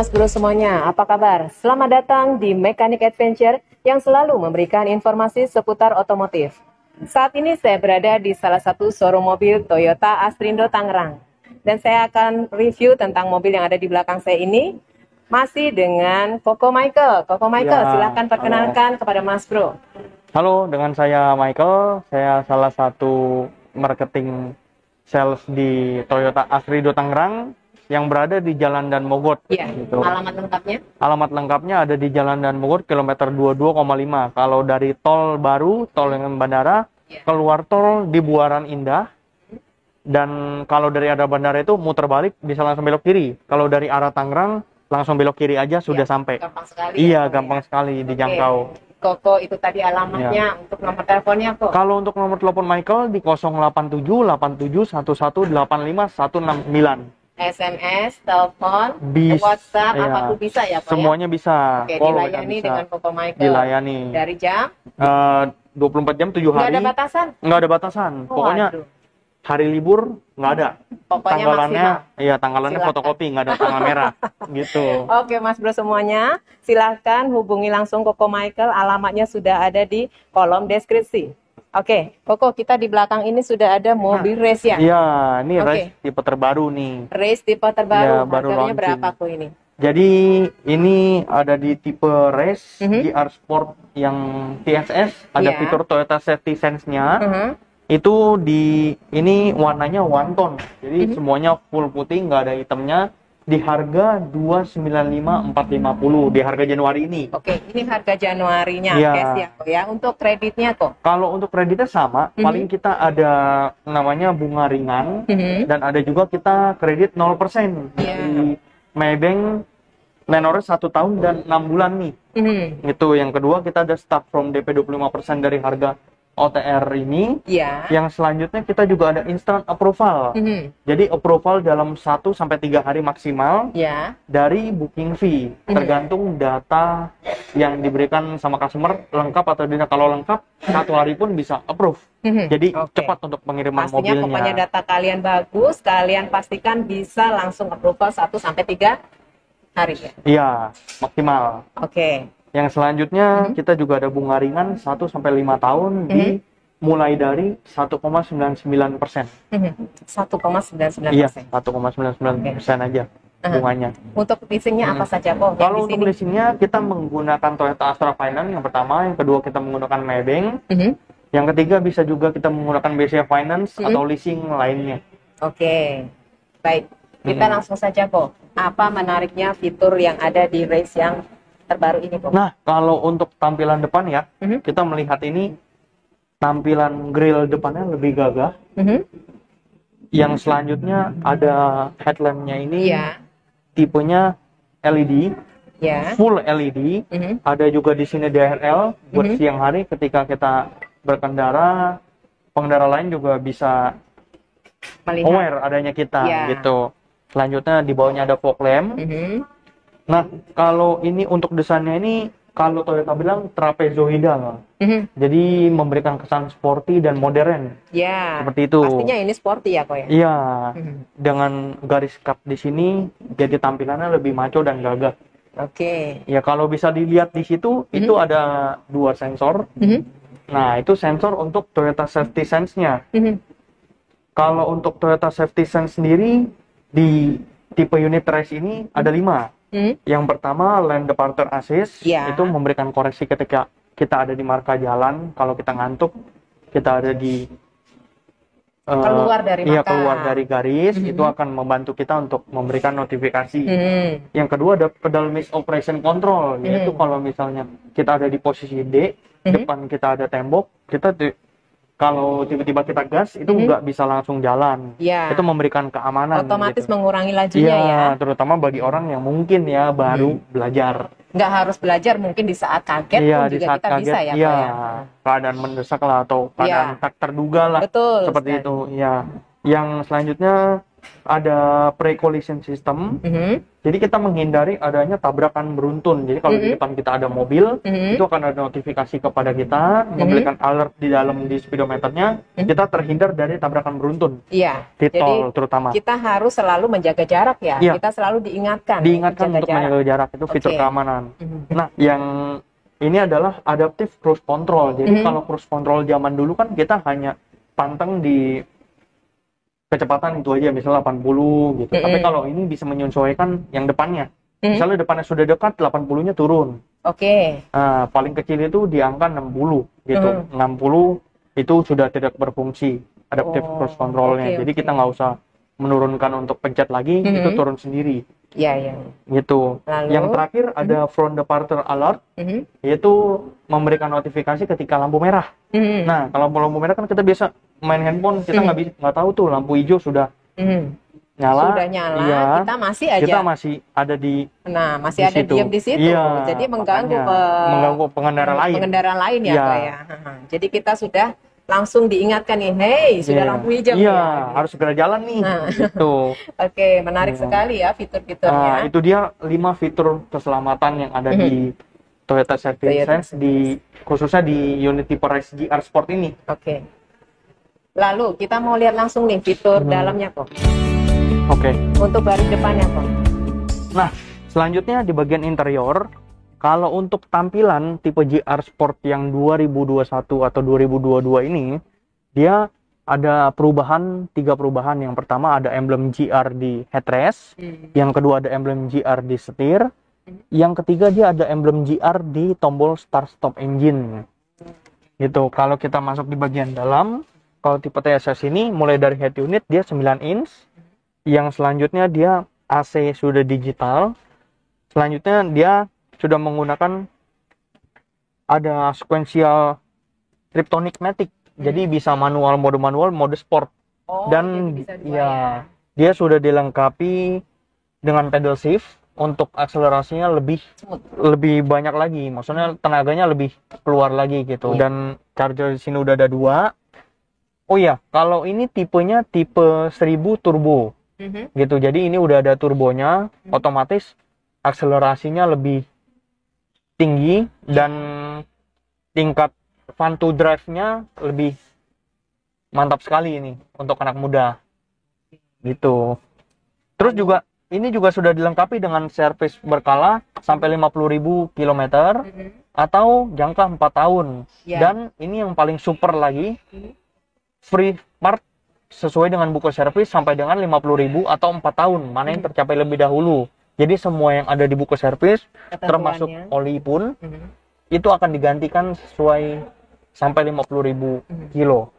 Mas Bro semuanya, apa kabar? Selamat datang di Mechanic Adventure yang selalu memberikan informasi seputar otomotif. Saat ini saya berada di salah satu showroom mobil Toyota Astrindo Tangerang. Dan saya akan review tentang mobil yang ada di belakang saya ini. Masih dengan Koko Michael. Koko Michael, Ya, silakan perkenalkan kepada Mas Bro. halo, dengan saya Michael. Saya salah satu marketing sales di Toyota Astrindo Tangerang yang berada di Jalan Dan Mogot. Ya, Gitu. alamat lengkapnya? Alamat lengkapnya ada di Jalan Dan Mogot, kilometer 22,5. Kalau dari tol baru, tol dengan bandara, keluar tol di Buaran Indah. Dan kalau dari arah bandara itu muter balik bisa langsung belok kiri. Kalau dari arah Tangerang langsung belok kiri aja sudah sampai. Gampang sekali. Iya, ya, gampang sekali dijangkau. Koko, itu tadi alamatnya untuk nomor teleponnya kok. Kalau untuk nomor telepon Michael di 087 87 11 85 169. SMS, telepon, Bis, WhatsApp, iya. apapun bisa ya Pak? Semuanya bisa. Oke, Call dilayani bisa. dengan Koko Michael. Dilayani. Dari jam? 24 jam 7 Nggak hari. ada batasan? Nggak ada batasan. Oh, Pokoknya aduh. hari libur nggak ada. Pokoknya Tanggalannya, maksimal. iya tanggalannya Silakan. fotokopi, nggak ada tanggal merah. Gitu. Oke Mas Bro semuanya, silahkan hubungi langsung Koko Michael, alamatnya sudah ada di kolom deskripsi. Oke, Koko, kita di belakang ini sudah ada mobil race ya? Iya, ini Oke. race tipe terbaru nih. Race tipe terbaru, Ya, baru harganya launching. berapa kok ini? Jadi ini ada di tipe race GR Sport yang TSS, ada Iya. fitur Toyota Safety Sense-nya. Mhm. Itu di ini warnanya one tone. Jadi semuanya full putih, nggak ada hitamnya. Di harga 295.450 di harga Januari ini. Oke, ini harga Januarinya, Iya. cash ya kok ya. Untuk kreditnya kok? Kalau untuk kreditnya sama, paling kita ada namanya bunga ringan dan ada juga kita kredit 0%. Iya. Di Maybank tenornya 1 tahun dan 6 bulan nih. Itu yang kedua, kita ada start from DP 25% dari harga OTR ini. Iya. Yang selanjutnya kita juga ada instant approval. Jadi approval dalam 1 sampai 3 hari maksimal Ya. dari booking fee. Tergantung data yang diberikan sama customer lengkap atau tidak. Kalau lengkap 1 hari pun bisa approve. Jadi Oke. cepat untuk pengiriman Pastinya mobilnya. pokoknya data kalian bagus, kalian pastikan bisa langsung approval 1 sampai 3 hari ya. Iya, maksimal. Oke. Yang selanjutnya kita juga ada bunga ringan 1 sampai 5 tahun di mulai dari 1,99%. 1,99%. Iya, 1,99% aja bunganya. Untuk leasingnya apa saja kok? Kalau untuk leasingnya kita menggunakan Toyota Astra Finance yang pertama, yang kedua kita menggunakan Maybank, yang ketiga bisa juga kita menggunakan BCA Finance atau leasing lainnya. Oke. Baik. Kita langsung saja kok. Apa menariknya fitur yang ada di race yang terbaru ini kok? Nah, kalau untuk tampilan depan ya, kita melihat ini tampilan grill depannya lebih gagah. Yang selanjutnya ada headlampnya ini Iya. tipenya LED, Ya. full LED. Ada juga di sini DRL buat siang hari ketika kita berkendara, pengendara lain juga bisa Melihat. aware adanya kita Ya. gitu. Selanjutnya di bawahnya ada fog lamp. Nah, kalau ini untuk desainnya ini kalau Toyota bilang trapezoidal. Jadi memberikan kesan sporty dan modern. Ya. Seperti itu. Pastinya ini sporty ya kok ya? Iya. Dengan garis cup di sini jadi tampilannya lebih maco dan gagah. Oke. Ya kalau bisa dilihat di situ itu ada 2 sensor. Nah, itu sensor untuk Toyota Safety Sense-nya. Kalau untuk Toyota Safety Sense sendiri di tipe unit race ini ada 5. Yang pertama lane departure assist, Ya. itu memberikan koreksi ketika kita ada di marka jalan. Kalau kita ngantuk, kita ada di Keluar dari iya, marka. keluar dari garis, itu akan membantu kita untuk memberikan notifikasi. Yang kedua ada pedal miss operation control, yaitu kalau misalnya kita ada di posisi D, depan kita ada tembok, kita kalau tiba-tiba kita gas itu nggak bisa langsung jalan. Ya. Itu memberikan keamanan. Otomatis gitu. mengurangi lajunya Iya, ya. terutama bagi orang yang mungkin ya baru belajar. Nggak harus belajar, mungkin di saat kaget Iya, pun di juga saat kita kaget, bisa ya iya, Pak ya. keadaan mendesak lah atau keadaan Iya. tak terduga lah. Betul Seperti sekali. itu, ya. Yang selanjutnya ada pre-collision system. Jadi kita menghindari adanya tabrakan beruntun. Jadi kalau di depan kita ada mobil, itu akan ada notifikasi kepada kita, memberikan alert di dalam di speedometernya, kita terhindar dari tabrakan beruntun. Iya. Di Jadi tol terutama. kita harus selalu menjaga jarak ya. Iya. Kita selalu diingatkan. Diingatkan untuk menjaga jarak, itu fitur Oke. keamanan. Nah, yang ini adalah adaptive cruise control. Jadi kalau cruise control zaman dulu kan kita hanya panteng di kecepatan itu aja, misalnya 80 gitu. Tapi kalau ini bisa menyesuaikan yang depannya. Misalnya depannya sudah dekat, 80-nya turun. Oke. Nah, paling kecil itu di angka 60 gitu. 60 itu sudah tidak berfungsi adaptive cruise controlnya. Jadi kita nggak usah menurunkan untuk pencet lagi, itu turun sendiri. Iya, iya. Gitu. Lalu? Yang terakhir ada front departure alert, yaitu memberikan notifikasi ketika lampu merah. Nah, kalau lampu merah kan kita biasa main handphone, kita nggak tahu tuh lampu hijau sudah nyala. Sudah nyala, iya, kita masih aja. Kita masih ada di. Nah, masih di ada situ. diam di situ. Iya, Jadi mengganggu makanya, mengganggu pengendara lain. Pengendara lain ya, Iya. Kak ya. Jadi kita sudah langsung diingatkan nih, hey, sudah lampu hijau. Iya, ya. harus segera jalan nih. Gitu. Oke, menarik sekali ya fitur-fiturnya. Itu dia 5 fitur keselamatan yang ada di Toyota Safety Sense, khususnya di unit tipe Race GR Sport ini. Oke. Lalu kita mau lihat langsung nih fitur dalamnya kok. Oke. Untuk baris depannya kok. Nah, selanjutnya di bagian interior, kalau untuk tampilan tipe GR Sport yang 2021 atau 2022 ini, dia ada perubahan, 3 perubahan. Yang pertama ada emblem GR di headrest, yang kedua ada emblem GR di setir, yang ketiga dia ada emblem GR di tombol start stop engine. Gitu. Kalau kita masuk di bagian dalam, kalau tipe TSS ini mulai dari head unit dia 9 inch, yang selanjutnya dia AC sudah digital, selanjutnya dia sudah menggunakan ada sequential Triptonic Matic, jadi bisa mode manual, mode sport. Dan jadi bisa dua ya, dia sudah dilengkapi dengan pedal shift untuk akselerasinya lebih banyak lagi, maksudnya tenaganya lebih keluar lagi gitu. Dan charger di sini udah ada 2. Oh iya, kalau ini tipenya tipe 1000 turbo. Gitu. Jadi ini udah ada turbonya, otomatis akselerasinya lebih tinggi dan tingkat fun to drive-nya lebih mantap sekali ini untuk anak muda. Gitu. Terus juga ini juga sudah dilengkapi dengan servis berkala sampai 50.000 km atau jangka 4 tahun. Dan ini yang paling super lagi, free part sesuai dengan buku servis sampai dengan 50.000 atau 4 tahun, mana yang tercapai lebih dahulu. Jadi semua yang ada di buku servis, termasuk oli pun, itu akan digantikan sesuai sampai 50.000 kilo.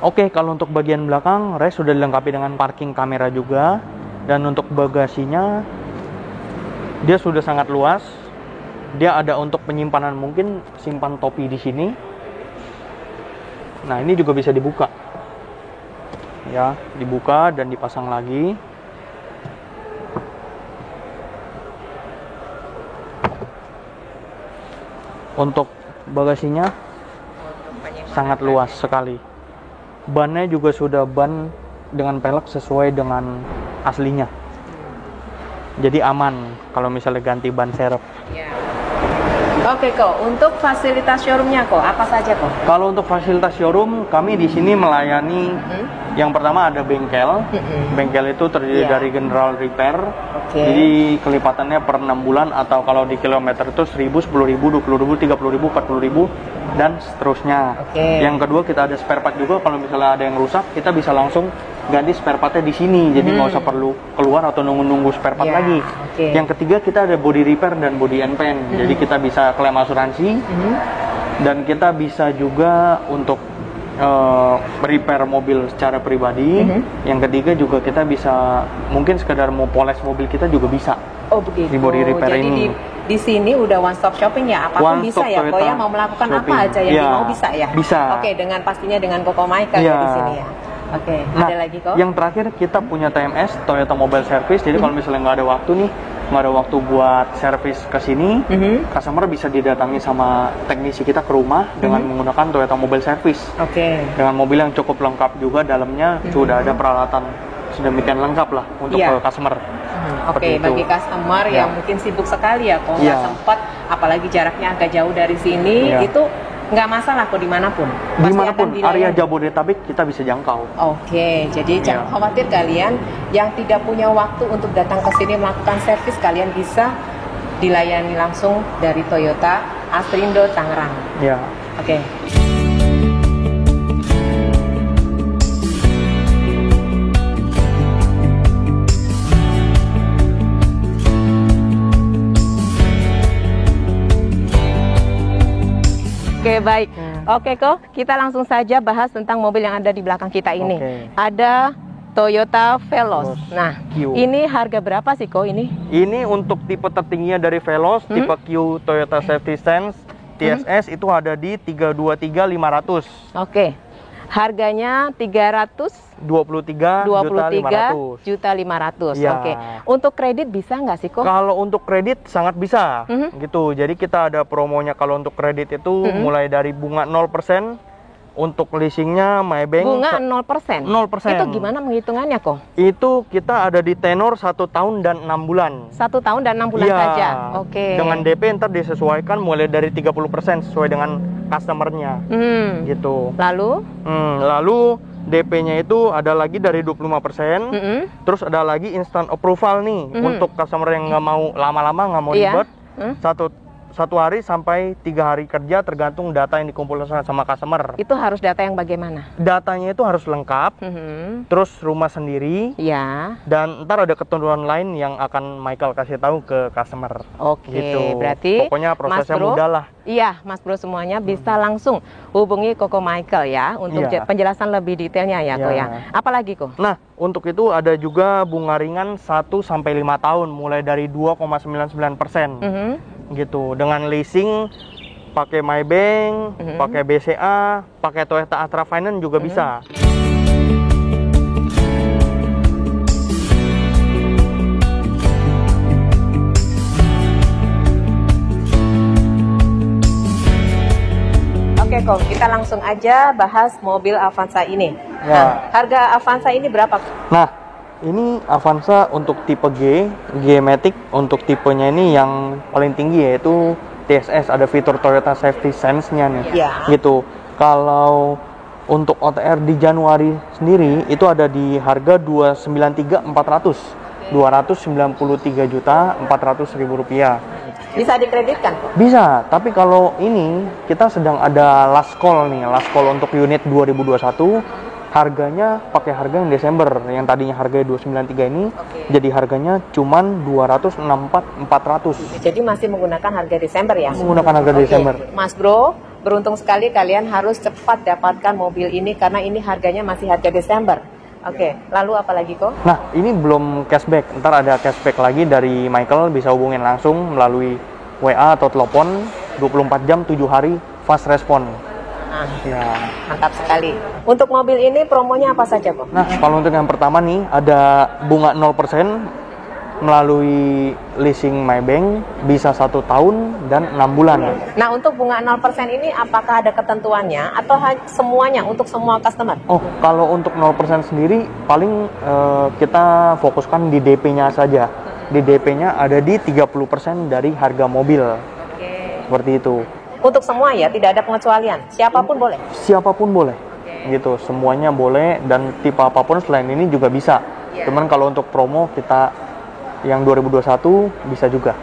Oke, kalau untuk bagian belakang, race sudah dilengkapi dengan parking kamera juga. Dan untuk bagasinya, dia sudah sangat luas. Dia ada untuk penyimpanan, mungkin simpan topi di sini. Nah, ini juga bisa dibuka. Ya, dibuka dan dipasang lagi. Untuk bagasinya sangat luas sekali. Bannya juga sudah ban dengan pelek sesuai dengan aslinya. Jadi aman kalau misalnya ganti ban serep. Oke kok, untuk fasilitas showroomnya kok apa saja kok? Kalau untuk fasilitas showroom, kami di sini melayani yang pertama ada bengkel. Bengkel itu terdiri dari general repair. Jadi kelipatannya per 6 bulan atau kalau di kilometer itu 1.000, 10.000, 20.000, 30.000, 40.000 dan seterusnya. Yang kedua kita ada spare part juga, kalau misalnya ada yang rusak kita bisa langsung ganti spare partnya di sini. Jadi nggak usah perlu keluar atau nunggu spare part lagi. Yang ketiga kita ada body repair dan body and paint. Jadi kita bisa klaim asuransi dan kita bisa juga untuk repair mobil secara pribadi. Yang ketiga juga kita bisa mungkin sekedar mau poles mobil kita juga bisa. Oh begitu. Di body repair jadi ini. Di sini udah one stop shopping ya, apapun bisa ya. Kok ya mau melakukan shopping. Apa aja yang mau bisa ya. Bisa. Oke, dengan pastinya dengan Koko Michael ya di sini ya. Oke, ada lagi kok. Yang terakhir kita punya TMS, Toyota Mobile Service. Jadi kalau misalnya nggak ada waktu nih, nggak ada waktu buat servis ke sini, customer bisa didatangi sama teknisi kita ke rumah dengan menggunakan Toyota Mobile Service. Dengan mobil yang cukup lengkap juga, dalamnya sudah ada peralatan sedemikian lengkap lah untuk customer. Oke, bagi customer yang mungkin sibuk sekali ya, kok nggak sempat, apalagi jaraknya agak jauh dari sini, itu nggak masalah kok dimanapun. Dimanapun area Jabodetabek kita bisa jangkau. Oke, jadi jangan khawatir kalian yang tidak punya waktu untuk datang ke sini melakukan servis, kalian bisa dilayani langsung dari Toyota Astrindo Tangerang. Ya. Oke. Oke, baik. Oke, Ko, kita langsung saja bahas tentang mobil yang ada di belakang kita ini. Ada Toyota Veloz. Nah, ini harga berapa sih, Ko, ini? Ini untuk tipe tertingginya dari Veloz, tipe Q Toyota Safety Sense TSS itu ada di 323.500. Oke. Harganya 23.500. Ya. Oke. Untuk kredit bisa nggak sih, Ko? Kalau untuk kredit sangat bisa, gitu. Jadi kita ada promonya kalau untuk kredit itu mulai dari bunga 0%. Untuk leasingnya Maybank bunga 0%. 0%. Itu gimana menghitungannya, Ko? Itu kita ada di tenor 1 tahun dan 6 bulan. 1 tahun dan 6 bulan saja. Oke. Dengan DP ntar disesuaikan mulai dari 30% sesuai dengan customernya. Gitu. Lalu? Lalu DP-nya itu ada lagi dari 25%. Terus ada lagi instant approval nih untuk customer yang nggak mau lama-lama, nggak mau ribet. Satu hari sampai 3 hari kerja tergantung data yang dikumpulkan sama customer. Itu harus data yang bagaimana? Datanya itu harus lengkap, terus rumah sendiri, dan ntar ada ketentuan lain yang akan Michael kasih tahu ke customer. Oke, gitu. Berarti pokoknya prosesnya mudah lah. Iya, Mas Bro semuanya bisa langsung hubungi Koko Michael ya untuk penjelasan lebih detailnya ya, Ko ya. Apalagi, Ko? Nah, untuk itu ada juga bunga ringan 1 sampai 5 tahun mulai dari 2,99%. Gitu. Dengan leasing pakai Maybank, pakai BCA, pakai Toyota Astra Finance juga bisa. Oke, Ko, kita langsung aja bahas mobil Avanza ini. Nah, harga Avanza ini berapa? Nah, ini Avanza untuk tipe G Matic, untuk tipenya ini yang paling tinggi yaitu TSS, ada fitur Toyota Safety Sense-nya nih. Gitu. Kalau untuk OTR di Januari sendiri itu ada di harga 293.400. 293.400.000 rupiah. Bisa dikreditkan, Kok? Bisa, tapi kalau ini kita sedang ada last call nih, last call untuk unit 2021. Harganya pakai harga yang Desember, yang tadinya harganya 293 ini jadi harganya cuman 264.400. Jadi masih menggunakan harga Desember ya? Menggunakan harga Desember. Mas Bro, beruntung sekali kalian harus cepat dapatkan mobil ini karena ini harganya masih harga Desember. Oke, lalu apa lagi, Ko? Nah, ini belum cashback. Ntar ada cashback lagi dari Michael, bisa hubungin langsung melalui WA atau telepon 24 jam 7 hari fast respon. Mantap sekali. Untuk mobil ini promonya apa saja, Kok? Nah, kalau untuk yang pertama nih ada bunga 0% melalui leasing Maybank, bisa 1 tahun dan 6 bulan. Nah, untuk bunga 0% ini apakah ada ketentuannya atau semuanya untuk semua customer? Oh, kalau untuk 0% sendiri paling kita fokuskan di DP-nya saja. Di DP-nya ada di 30% dari harga mobil. Seperti itu. Untuk semua ya, tidak ada pengecualian. Siapapun boleh? Siapapun boleh. Gitu, semuanya boleh dan tipe apapun selain ini juga bisa. Cuman kalau untuk promo kita yang 2021 bisa juga.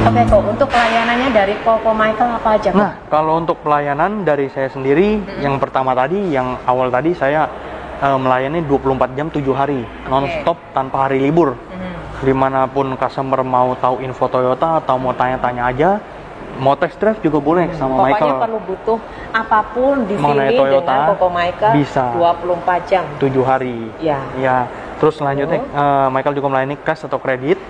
Oke, Kok, untuk pelayanannya dari Koko Michael apa aja, Kok? Nah, kalau untuk pelayanan dari saya sendiri, yang pertama tadi, yang awal tadi saya melayani 24 jam 7 hari non-stop tanpa hari libur. Dimanapun customer mau tahu info Toyota atau mau tanya-tanya aja, mau test drive juga boleh sama Michael. Pokoknya perlu butuh apapun di mengenai sini Toyota, dengan Koko Michael bisa 24 jam 7 hari. Ya. Terus selanjutnya Michael juga melayani cash atau kredit.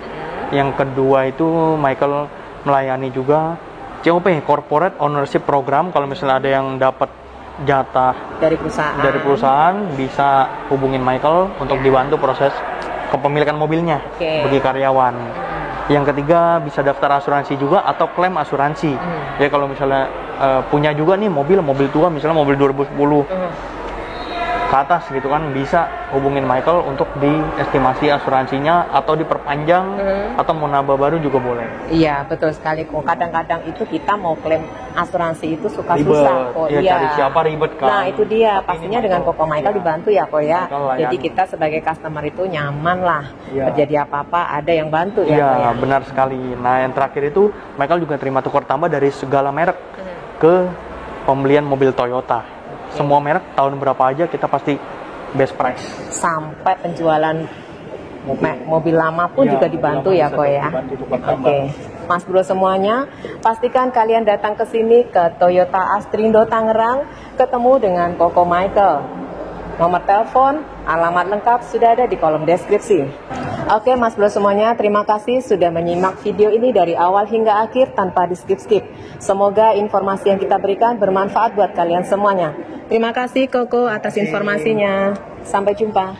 Yang kedua itu Michael melayani juga COP, Corporate Ownership Program. Kalau misalnya ada yang dapat jatah dari perusahaan bisa hubungin Michael untuk dibantu proses kepemilikan mobilnya bagi karyawan. Yang ketiga bisa daftar asuransi juga atau klaim asuransi. Ya kalau misalnya punya juga nih mobil tua, misalnya mobil 2010 ke atas gitu kan, bisa hubungin Michael untuk diestimasi asuransinya atau diperpanjang atau mau nambah baru juga boleh. Iya, betul sekali kok. Kadang-kadang itu kita mau klaim asuransi itu suka Ribet. susah kok. Iya, cari siapa ribet kan. Nah, itu dia. Pastinya dengan Koko Michael dibantu ya kok ya. Michael Jadi kita sebagai customer itu nyaman lah. Terjadi apa-apa ada yang bantu ya. Iya, benar sekali. Nah, yang terakhir itu Michael juga terima tukar tambah dari segala merek ke pembelian mobil Toyota. Semua merek tahun berapa aja kita pasti best price. Sampai penjualan mobil lama pun juga dibantu ya kok ya. Oke. Mas bro semuanya, pastikan kalian datang ke sini ke Toyota Astrindo Tangerang, ketemu dengan Koko Michael. Nomor telepon, alamat lengkap sudah ada di kolom deskripsi. Oke mas bro semuanya, terima kasih sudah menyimak video ini dari awal hingga akhir tanpa di skip-skip. Semoga informasi yang kita berikan bermanfaat buat kalian semuanya. Terima kasih Koko atas informasinya. Sampai jumpa.